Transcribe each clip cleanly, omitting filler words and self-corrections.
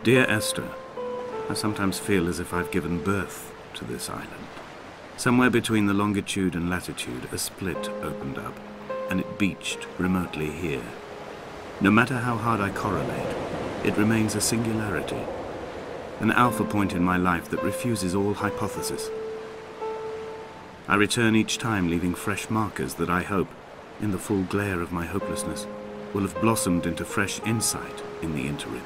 Dear Esther, I sometimes feel as if I've given birth to this island. Somewhere between the longitude and latitude, a split opened up, and it beached remotely here. No matter how hard I correlate, it remains a singularity, an alpha point in my life that refuses all hypothesis. I return each time leaving fresh markers that I hope, in the full glare of my hopelessness, will have blossomed into fresh insight in the interim.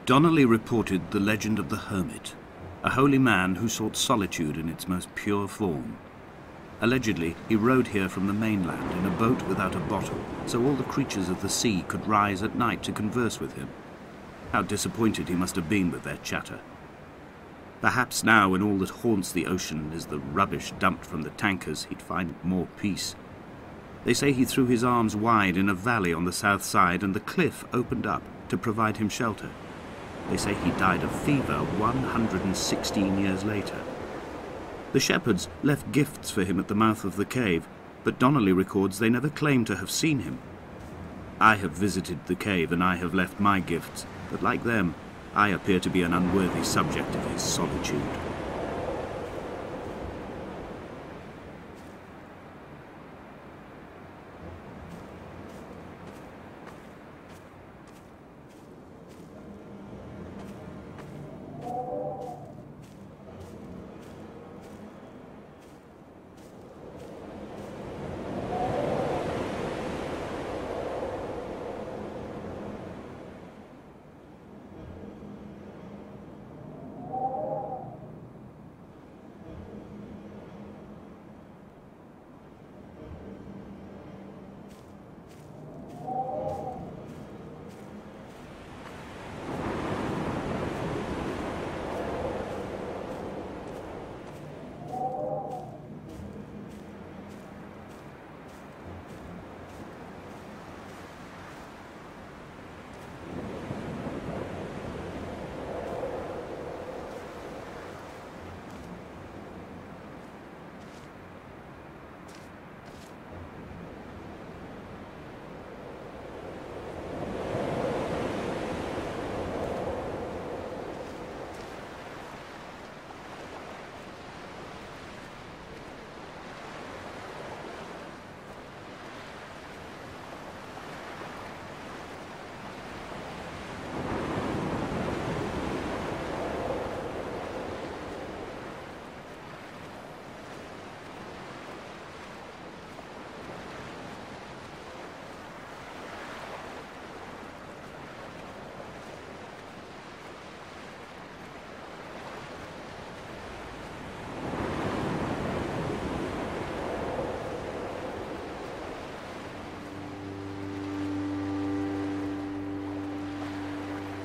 Donnelly reported the legend of the hermit, a holy man who sought solitude in its most pure form. Allegedly, he rode here from the mainland in a boat without a bottom, so all the creatures of the sea could rise at night to converse with him. How disappointed he must have been with their chatter. Perhaps now, when all that haunts the ocean is the rubbish dumped from the tankers, he'd find more peace. They say he threw his arms wide in a valley on the south side, and the cliff opened up to provide him shelter. They say he died of fever 116 years later. The shepherds left gifts for him at the mouth of the cave, but Donnelly records they never claimed to have seen him. I have visited the cave and I have left my gifts, but like them, I appear to be an unworthy subject of his solitude.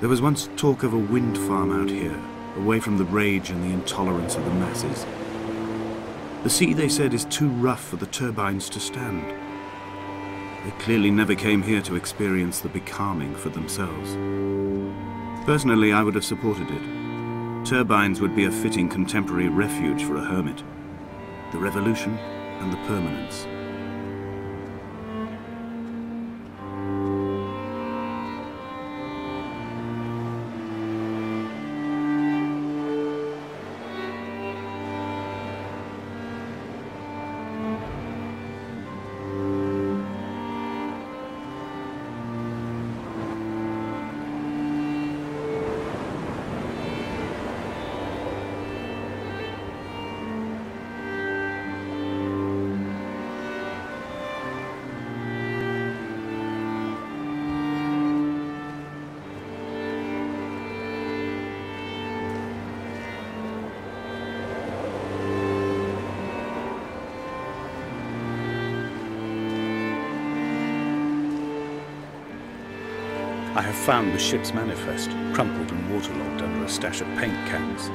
There was once talk of a wind farm out here, away from the rage and the intolerance of the masses. The sea, they said, is too rough for the turbines to stand. They clearly never came here to experience the becalming for themselves. Personally, I would have supported it. Turbines would be a fitting contemporary refuge for a hermit. The revolution and the permanence. I have found the ship's manifest, crumpled and waterlogged under a stash of paint cans.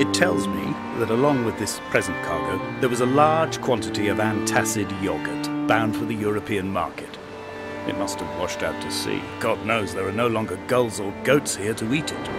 It tells me that along with this present cargo, there was a large quantity of antacid yogurt bound for the European market. It must have washed out to sea. God knows there are no longer gulls or goats here to eat it.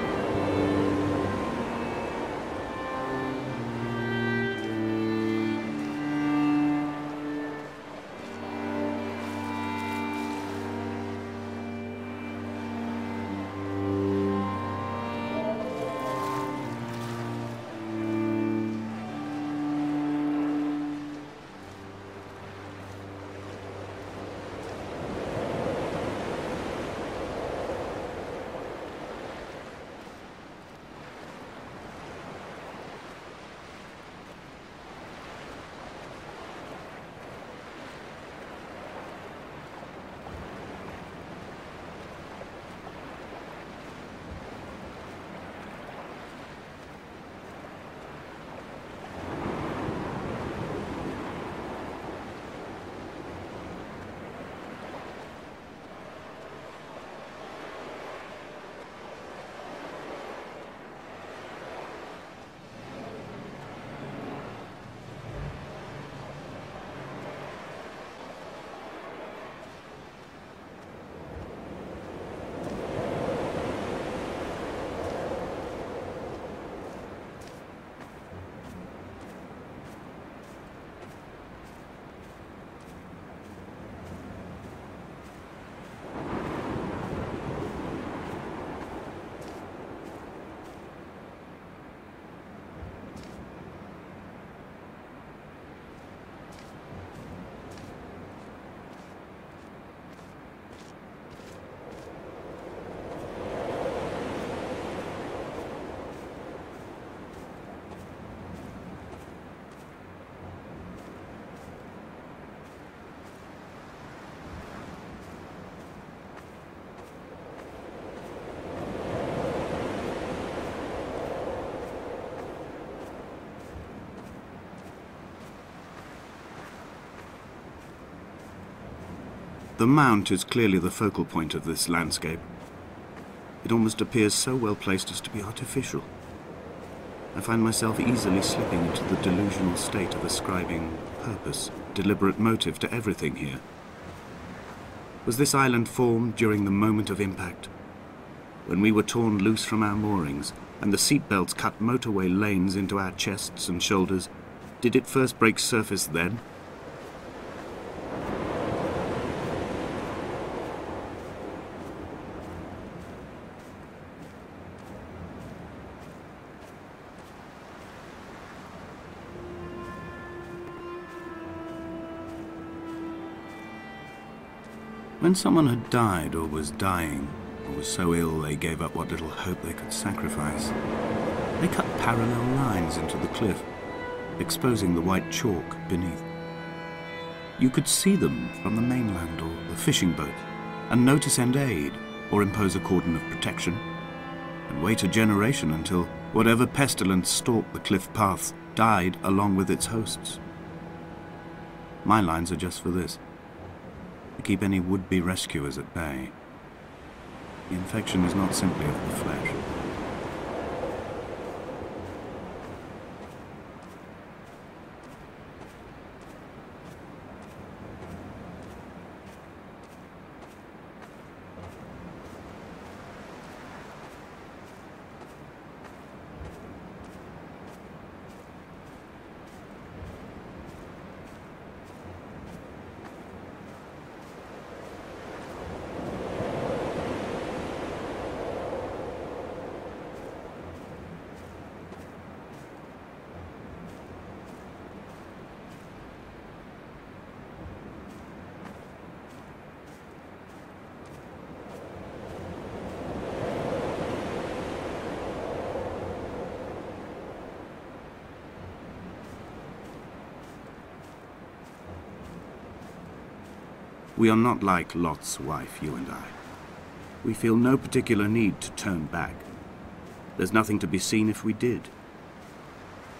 The mount is clearly the focal point of this landscape. It almost appears so well placed as to be artificial. I find myself easily slipping into the delusional state of ascribing purpose, deliberate motive to everything here. Was this island formed during the moment of impact? When we were torn loose from our moorings, and the seatbelts cut motorway lanes into our chests and shoulders, did it first break surface then? When someone had died or was dying, or was so ill they gave up what little hope they could sacrifice, they cut parallel lines into the cliff, exposing the white chalk beneath. You could see them from the mainland or the fishing boat, and notice and aid, or impose a cordon of protection, and wait a generation until whatever pestilence stalked the cliff paths died along with its hosts. My lines are just for this, to keep any would-be rescuers at bay. The infection is not simply of the flesh. We are not like Lot's wife, you and I. We feel no particular need to turn back. There's nothing to be seen if we did.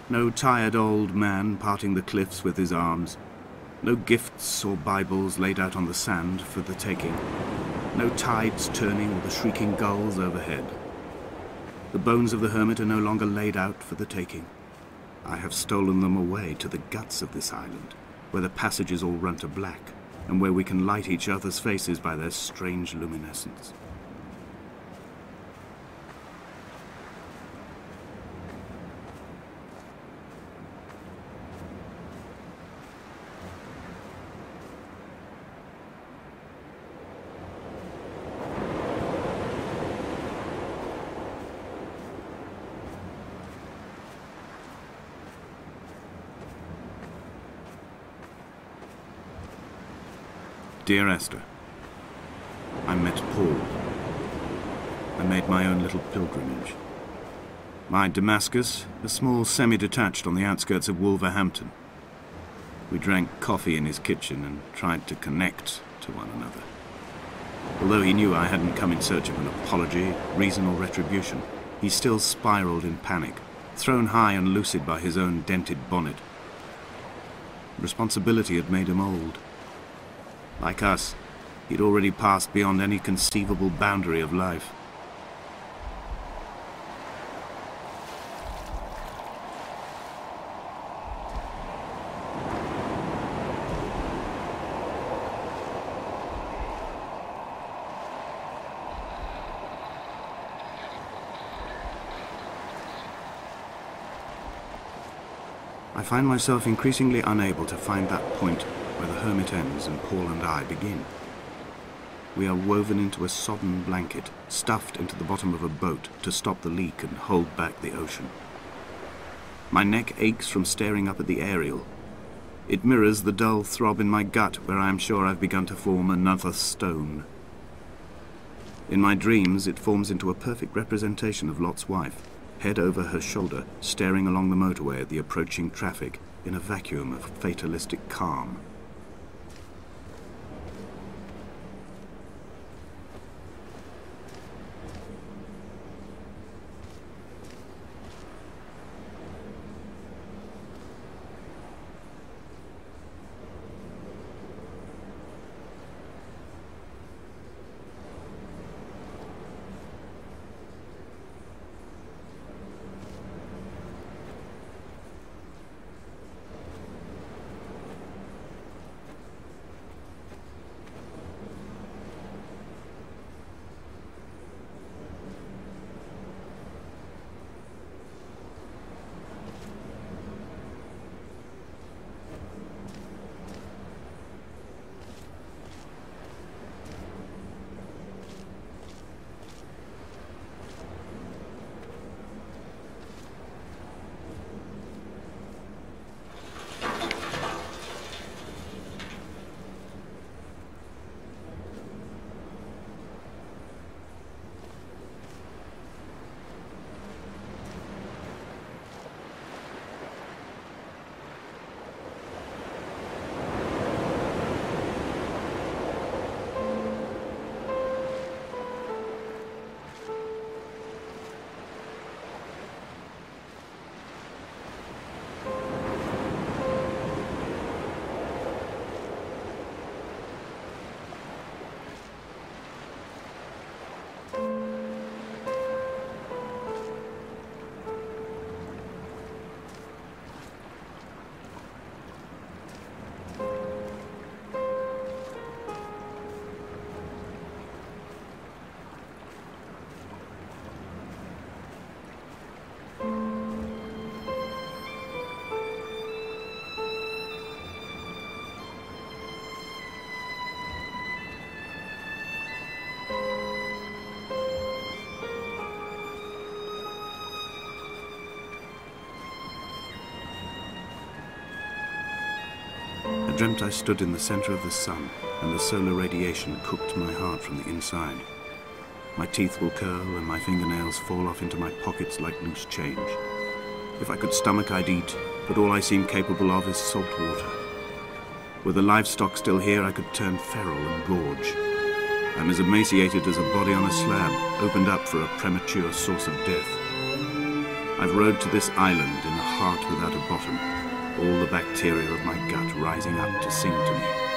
No tired old man parting the cliffs with his arms. No gifts or Bibles laid out on the sand for the taking. No tides turning or the shrieking gulls overhead. The bones of the hermit are no longer laid out for the taking. I have stolen them away to the guts of this island, where the passages all run to black, and where we can light each other's faces by their strange luminescence. Dear Esther, I met Paul. I made my own little pilgrimage. My Damascus, a small semi-detached on the outskirts of Wolverhampton. We drank coffee in his kitchen and tried to connect to one another. Although he knew I hadn't come in search of an apology, reason or retribution, he still spiraled in panic, thrown high and lucid by his own dented bonnet. Responsibility had made him old. Like us, he'd already passed beyond any conceivable boundary of life. I find myself increasingly unable to find that point where the hermit ends and Paul and I begin. We are woven into a sodden blanket, stuffed into the bottom of a boat to stop the leak and hold back the ocean. My neck aches from staring up at the aerial. It mirrors the dull throb in my gut where I am sure I've begun to form another stone. In my dreams, it forms into a perfect representation of Lot's wife, head over her shoulder, staring along the motorway at the approaching traffic in a vacuum of fatalistic calm. dreamt I stood in the center of the sun, and the solar radiation cooked my heart from the inside. My teeth will curl and my fingernails fall off into my pockets like loose change. If I could stomach, I'd eat, but all I seem capable of is salt water. Were the livestock still here, I could turn feral and gorge. I'm as emaciated as a body on a slab, opened up for a premature source of death. I've rowed to this island in a heart without a bottom, all the bacteria of my gut rising up to sing to me.